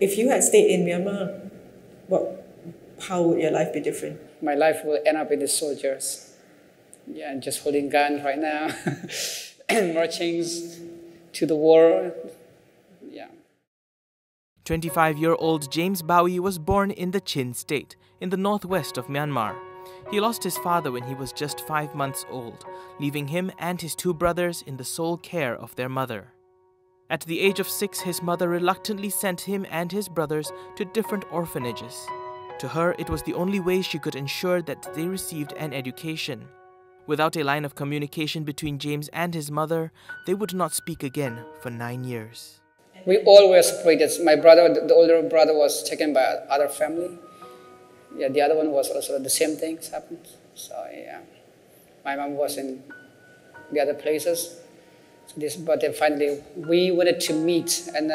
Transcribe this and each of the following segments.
If you had stayed in Myanmar, how would your life be different? My life will end up with the soldiers. Yeah, and just holding guns right now, and marching to the war. Yeah. 25-year-old James Bawi was born in the Chin state, in the northwest of Myanmar. He lost his father when he was just 5 months old, leaving him and his 2 brothers in the sole care of their mother. At the age of 6, his mother reluctantly sent him and his brothers to different orphanages. To her, it was the only way she could ensure that they received an education. Without a line of communication between James and his mother, they would not speak again for 9 years. We all were separated. My brother, the older brother, was taken by other family. Yeah, the other one was also the same things happened. So yeah, my mom was in the other places. But then finally we wanted to meet, and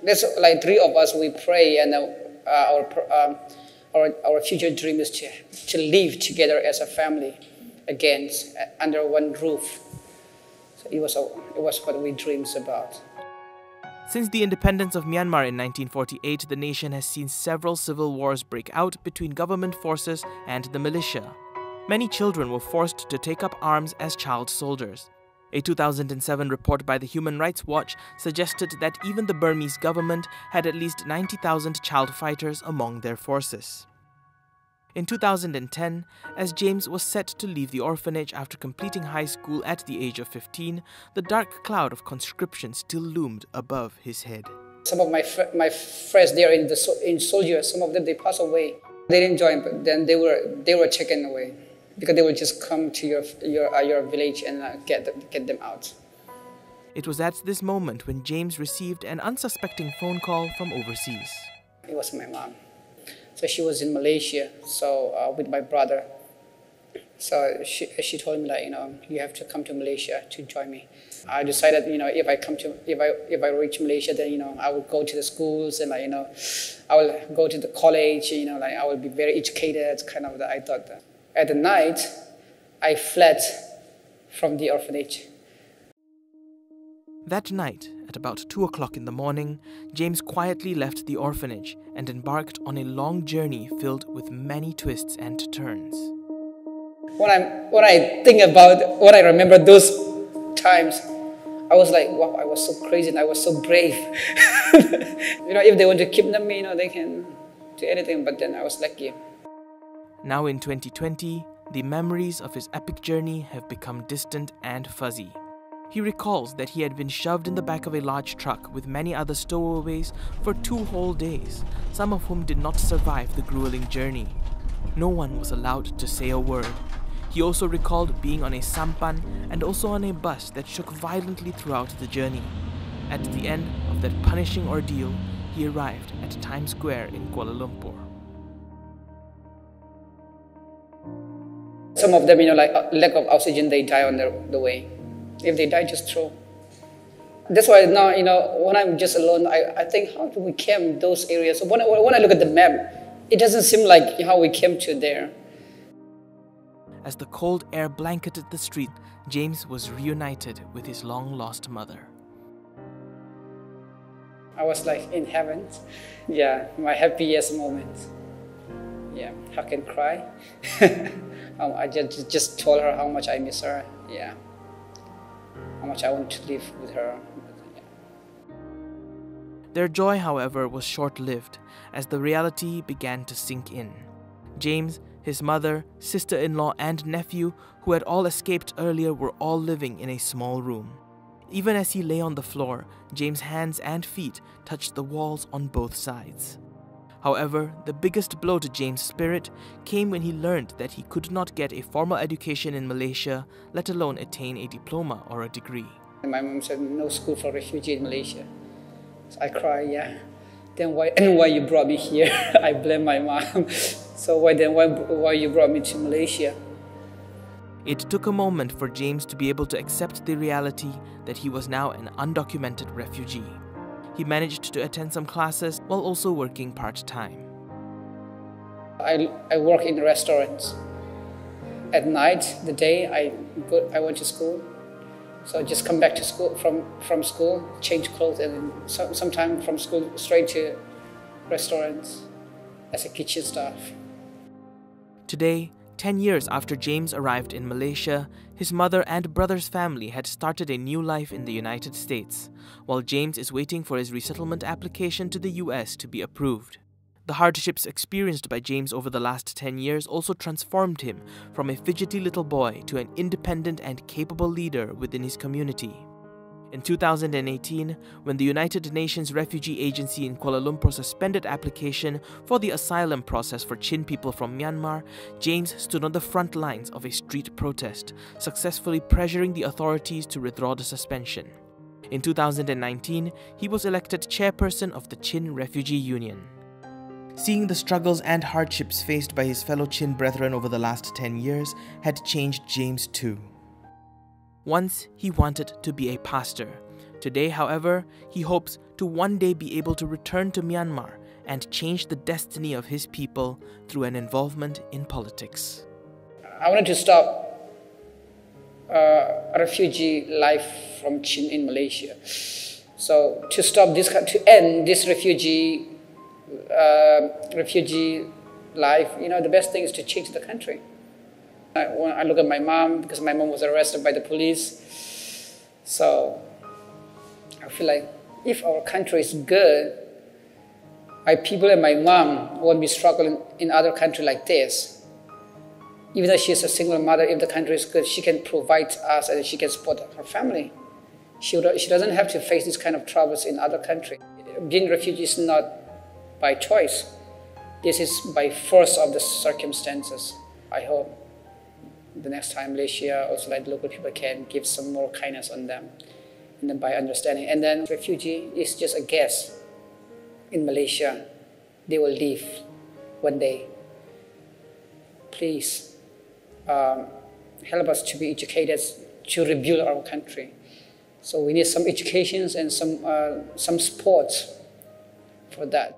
there's like 3 of us. We pray, and our future dream is to live together as a family again under one roof. So it was what we dreamed about. Since the independence of Myanmar in 1948, the nation has seen several civil wars break out between government forces and the militia. Many children were forced to take up arms as child soldiers. A 2007 report by the Human Rights Watch suggested that even the Burmese government had at least 90,000 child fighters among their forces. In 2010, as James was set to leave the orphanage after completing high school at the age of 15, the dark cloud of conscription still loomed above his head. Some of my friends there in soldiers, some of them they passed away. They didn't join, but then they were taken away, because they would just come to your village and get them out. It was at this moment when James received an unsuspecting phone call from overseas. It was my mom. So she was in Malaysia, with my brother. So she told me that, you have to come to Malaysia to join me. I decided, if I reach Malaysia, then I will go to the schools, and I will go to the college. I will be very educated. Kind of that I thought that. At the night, I fled from the orphanage. That night, at about 2 o'clock in the morning, James quietly left the orphanage and embarked on a long journey filled with many twists and turns. When I think about what I remember those times, I was like, wow, I was so crazy and I was so brave. If they want to kidnap me, they can do anything, but then I was lucky. Now in 2020, the memories of his epic journey have become distant and fuzzy. He recalls that he had been shoved in the back of a large truck with many other stowaways for 2 whole days, some of whom did not survive the grueling journey. No one was allowed to say a word. He also recalled being on a sampan and also on a bus that shook violently throughout the journey. At the end of that punishing ordeal, he arrived at Times Square in Kuala Lumpur. Some of them, lack of oxygen, they die on the way. If they die, just throw. That's why now, when I'm just alone, I think, how do we came those areas? So when I look at the map, it doesn't seem like how we came to there. As the cold air blanketed the street, James was reunited with his long-lost mother. I was like in heaven. Yeah, my happiest moment. Yeah, I can cry. I just told her how much I miss her. Yeah. How much I want to live with her. Yeah. Their joy, however, was short-lived as the reality began to sink in. James, his mother, sister-in-law and nephew, who had all escaped earlier, were all living in a small room. Even as he lay on the floor, James' hands and feet touched the walls on both sides. However, the biggest blow to James' spirit came when he learned that he could not get a formal education in Malaysia, let alone attain a diploma or a degree. My mom said, no school for refugees in Malaysia. So I cried, yeah. Then why you brought me here? I blame my mom. So why you brought me to Malaysia? It took a moment for James to be able to accept the reality that he was now an undocumented refugee. He managed to attend some classes while also working part-time. I work in restaurants. At night, the day I went to school. So just come back to school from school, change clothes, and sometime from school straight to restaurants as a kitchen staff. Today, 10 years after James arrived in Malaysia, his mother and brother's family had started a new life in the United States, while James is waiting for his resettlement application to the US to be approved. The hardships experienced by James over the last 10 years also transformed him from a fidgety little boy to an independent and capable leader within his community. In 2018, when the United Nations Refugee Agency in Kuala Lumpur suspended application for the asylum process for Chin people from Myanmar, James stood on the front lines of a street protest, successfully pressuring the authorities to withdraw the suspension. In 2019, he was elected chairperson of the Chin Refugee Union. Seeing the struggles and hardships faced by his fellow Chin brethren over the last 10 years had changed James too. Once, he wanted to be a pastor. Today, however, he hopes to one day be able to return to Myanmar and change the destiny of his people through an involvement in politics. I wanted to stop refugee life from Chin in Malaysia. So to end this refugee life, the best thing is to change the country. I look at my mom, because my mom was arrested by the police. So I feel like if our country is good, my people and my mom won't be struggling in other countries like this. Even though she's a single mother, if the country is good, she can provide us and she can support her family. She doesn't have to face these kind of troubles in other countries. Being refugee is not by choice. This is by force of the circumstances. I hope the next time Malaysia, also like local people, can give some more kindness on them, and then by understanding. And then refugee is just a guest in Malaysia. They will leave one day. Please help us to be educated to rebuild our country. So we need some educations and some support for that.